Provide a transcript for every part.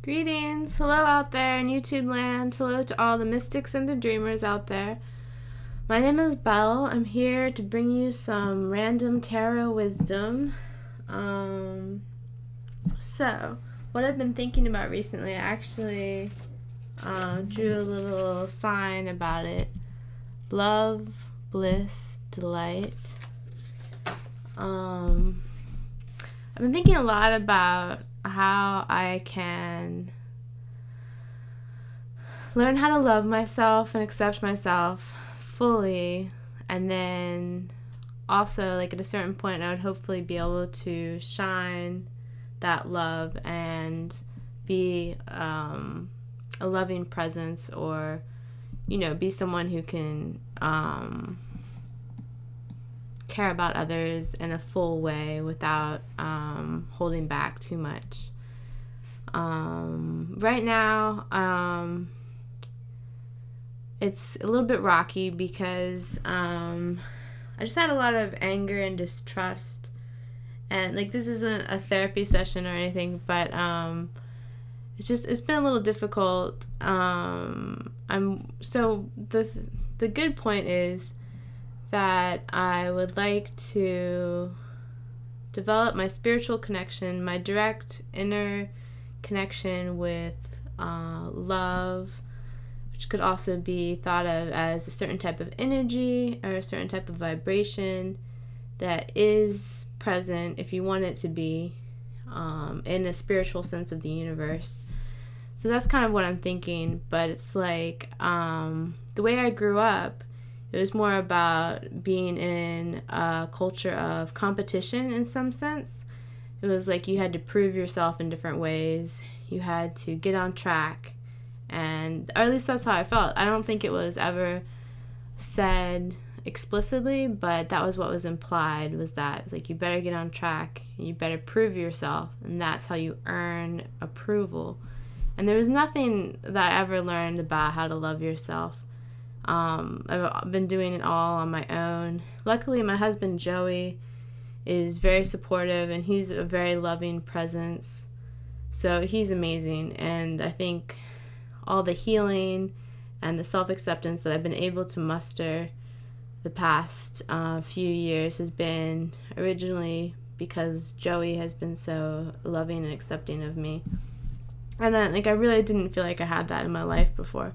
Greetings! Hello out there in YouTube land. Hello to all the mystics and the dreamers out there. My name is Belle. I'm here to bring you some random tarot wisdom. So, what I've been thinking about recently, I actually drew a little sign about it. Love, bliss, delight. I've been thinking a lot about how I can learn how to love myself and accept myself fully, and then also, like, at a certain point I would hopefully be able to shine that love and be a loving presence, or be someone who can care about others in a full way without holding back too much. Right now, it's a little bit rocky because I just had a lot of anger and distrust, and this isn't a therapy session or anything, but it's been a little difficult. The good point is that I would like to develop my spiritual connection, my direct inner connection with love, which could also be thought of as a certain type of energy or a certain type of vibration that is present, if you want it to be, in a spiritual sense of the universe. So that's kind of what I'm thinking, but it's like the way I grew up, it was more about being in a culture of competition in some sense. It was like you had to prove yourself in different ways. You had to get on track, or at least that's how I felt. I don't think it was ever said explicitly, but that was what was implied, was that you better get on track, and you better prove yourself, and that's how you earn approval. And there was nothing that I ever learned about how to love yourself. I've been doing it all on my own. Luckily, my husband Joey is very supportive, and he's a very loving presence. So he's amazing, and I think all the healing and the self-acceptance that I've been able to muster the past few years has been originally because Joey has been so loving and accepting of me. And I really didn't feel like I had that in my life before.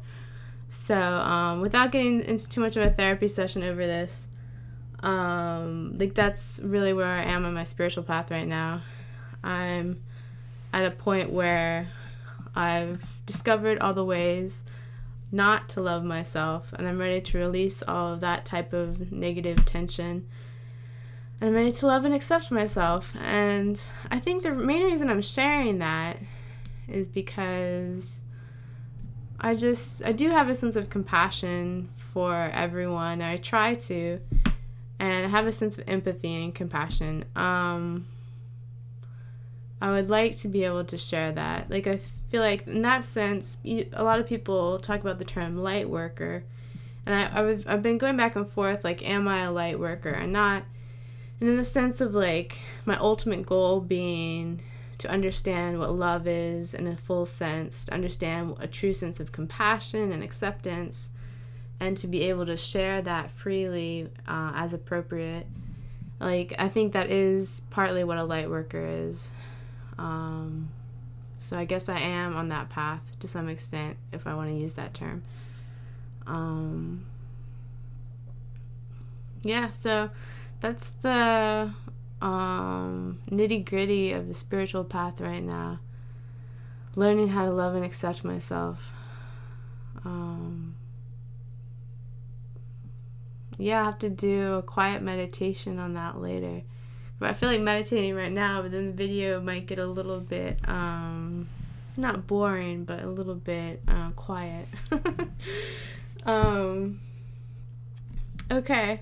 So, without getting into too much of a therapy session over this, that's really where I am on my spiritual path right now. I'm at a point where I've discovered all the ways not to love myself, and I'm ready to release all of that type of negative tension. And I'm ready to love and accept myself. And I think the main reason I'm sharing that is because I do have a sense of compassion for everyone. I try to, and I have a sense of empathy and compassion. I would like to be able to share that. I feel like in that sense, a lot of people talk about the term light worker, and I've been going back and forth, am I a light worker or not? And in the sense of my ultimate goal being to understand what love is in a full sense, to understand a true sense of compassion and acceptance, and to be able to share that freely as appropriate. I think that is partly what a light worker is. So I guess I am on that path to some extent, if I want to use that term. Yeah, so that's the nitty-gritty of the spiritual path right now. Learning how to love and accept myself. Yeah, I have to do a quiet meditation on that later. But I feel like meditating right now, but then the video might get a little bit not boring, but a little bit quiet. Okay,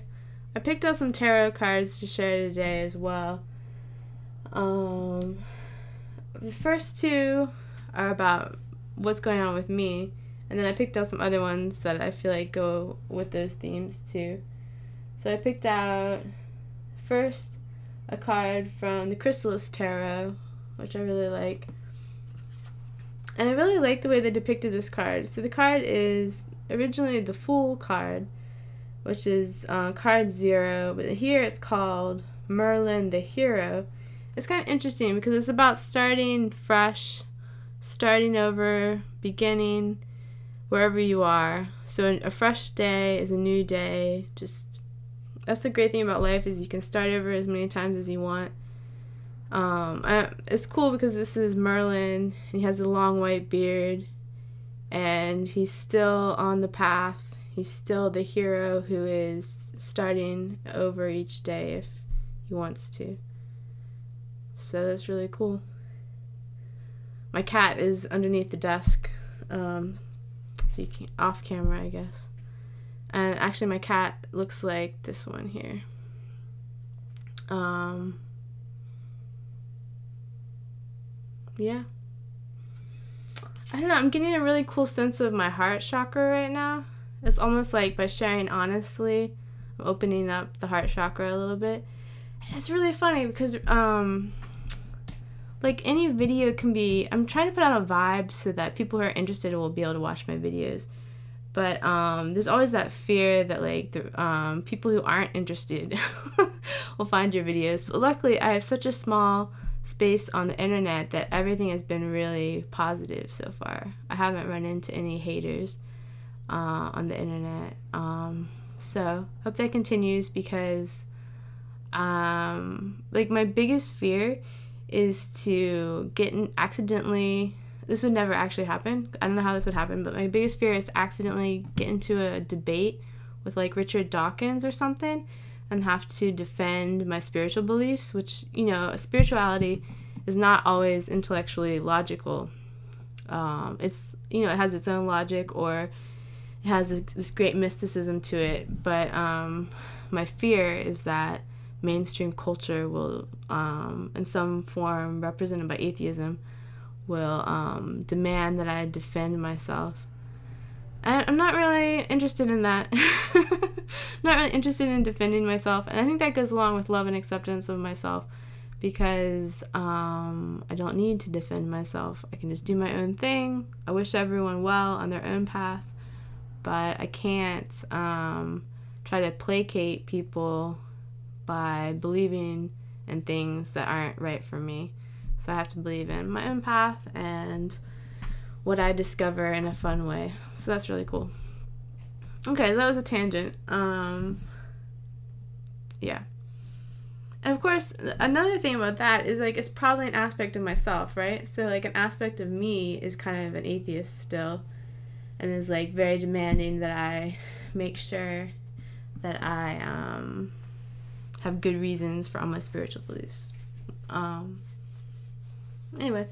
I picked out some tarot cards to share today as well. The first two are about what's going on with me, and then I picked out some other ones that I feel like go with those themes too. So I picked out first a card from the Chrysalis Tarot, which I really like. And I really like the way they depicted this card. So the card is originally the Fool card, which is card 0, but here it's called Merlin the Hero. It's kind of interesting because it's about starting fresh, starting over, beginning wherever you are. So a fresh day is a new day. Just, that's the great thing about life, is you can start over as many times as you want. It's cool because this is Merlin, and he has a long white beard, and he's still on the path. He's still the hero who is starting over each day if he wants to. So that's really cool. My cat is underneath the desk, so you can, off camera, I guess. And actually my cat looks like this one here. Yeah. I don't know, I'm getting a really cool sense of my heart chakra right now. It's almost like by sharing honestly, I'm opening up the heart chakra a little bit. And it's really funny because, like any video can be, I'm trying to put out a vibe so that people who are interested will be able to watch my videos. But there's always that fear that like the people who aren't interested will find your videos. But luckily I have such a small space on the internet that everything has been really positive so far. I haven't run into any haters on the internet. So hope that continues, because like my biggest fear is to get accidentally, this would never actually happen, I don't know how this would happen, but my biggest fear is to accidentally get into a debate with like Richard Dawkins or something and have to defend my spiritual beliefs, which, you know, spirituality is not always intellectually logical. It's, you know, it has its own logic, or it has this great mysticism to it, but my fear is that mainstream culture will, in some form represented by atheism, will demand that I defend myself. And I'm not really interested in that. Not really interested in defending myself, and I think that goes along with love and acceptance of myself, because I don't need to defend myself. I can just do my own thing. I wish everyone well on their own path, but I can't try to placate people by believing in things that aren't right for me. So I have to believe in my own path and what I discover in a fun way. So that's really cool. Okay, that was a tangent. Yeah. And of course, another thing about that is like it's probably an aspect of myself, right? So like an aspect of me is kind of an atheist still, and is like very demanding that I make sure that I have good reasons for all my spiritual beliefs. Anyway.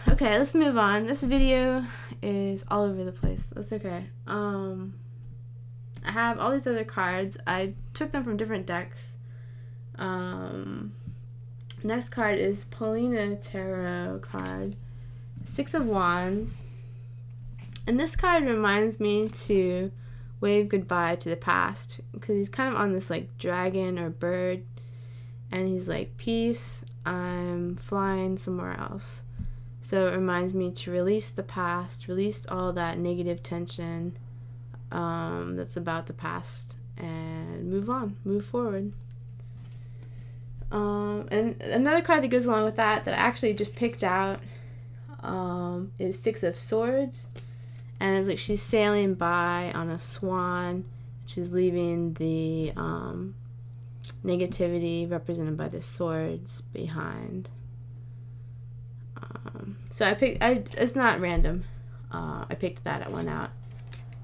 Okay, let's move on. This video is all over the place. That's okay. I have all these other cards. I took them from different decks. Next card is Paulina Tarot card, 6 of Wands. And this card reminds me to wave goodbye to the past, because he's kind of on this like dragon or bird, and he's like, peace, I'm flying somewhere else. So it reminds me to release the past, release all that negative tension that's about the past, and move on, move forward. And another card that goes along with that I actually just picked out is 6 of Swords. And it's like she's sailing by on a swan. She's leaving the negativity represented by the swords behind. So it's not random. I picked that one out.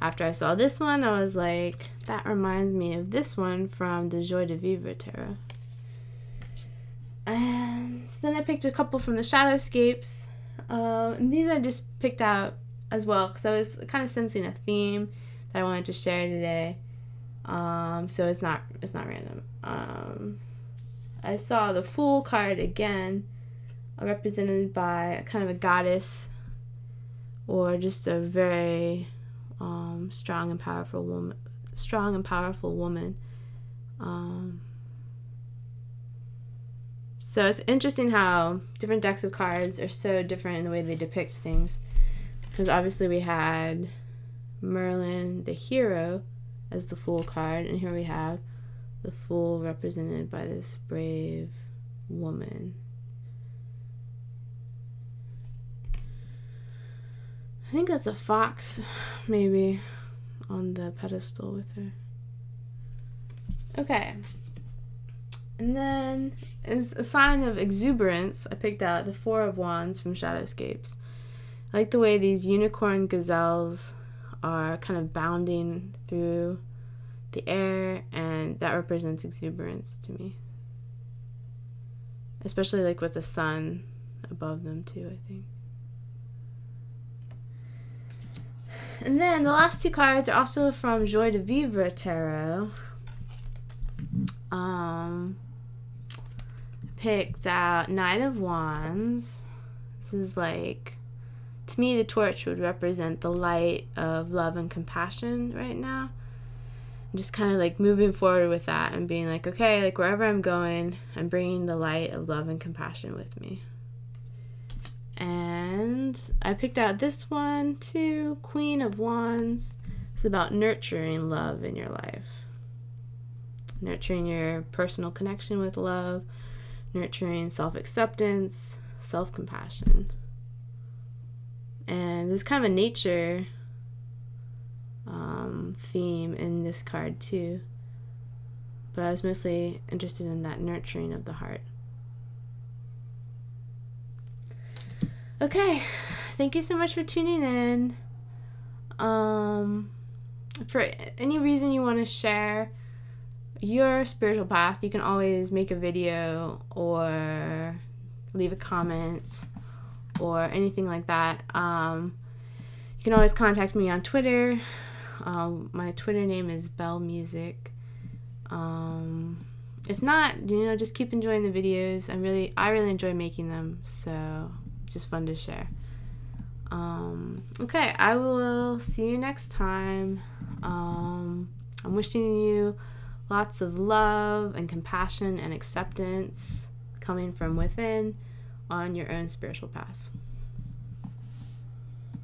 After I saw this one, I was like, that reminds me of this one from the Joie de Vivre Tarot. And then I picked a couple from the Shadowscapes. And these I just picked out as well because I was kind of sensing a theme that I wanted to share today. So it's not random. I saw the Fool card again, represented by kind of a goddess, or just a very strong and powerful woman. So it's interesting how different decks of cards are so different in the way they depict things. Because obviously we had Merlin, the hero, as the Fool card, and here we have the Fool represented by this brave woman. I think that's a fox, maybe, on the pedestal with her. Okay. And then, as a sign of exuberance, I picked out the Four of Wands from Shadowscapes. I like the way these unicorn gazelles are kind of bounding through the air, and that represents exuberance to me. Especially like with the sun above them too, I think. And then the last two cards are also from Joie de Vivre Tarot. Picked out Knight of Wands. This is like, to me, the torch would represent the light of love and compassion right now. And just kind of like moving forward with that and being like, okay, like wherever I'm going, I'm bringing the light of love and compassion with me. And I picked out this one too, Queen of Wands. It's about nurturing love in your life. Nurturing your personal connection with love, nurturing self-acceptance, self-compassion. And there's kind of a nature theme in this card too. But I was mostly interested in that nurturing of the heart. Okay, thank you so much for tuning in. For any reason you want to share your spiritual path, you can always make a video or leave a comment or anything like that. You can always contact me on Twitter. My Twitter name is Belle Music. If not, just keep enjoying the videos. I really enjoy making them, so it's just fun to share. Okay, I will see you next time. I'm wishing you lots of love and compassion and acceptance coming from within on your own spiritual path.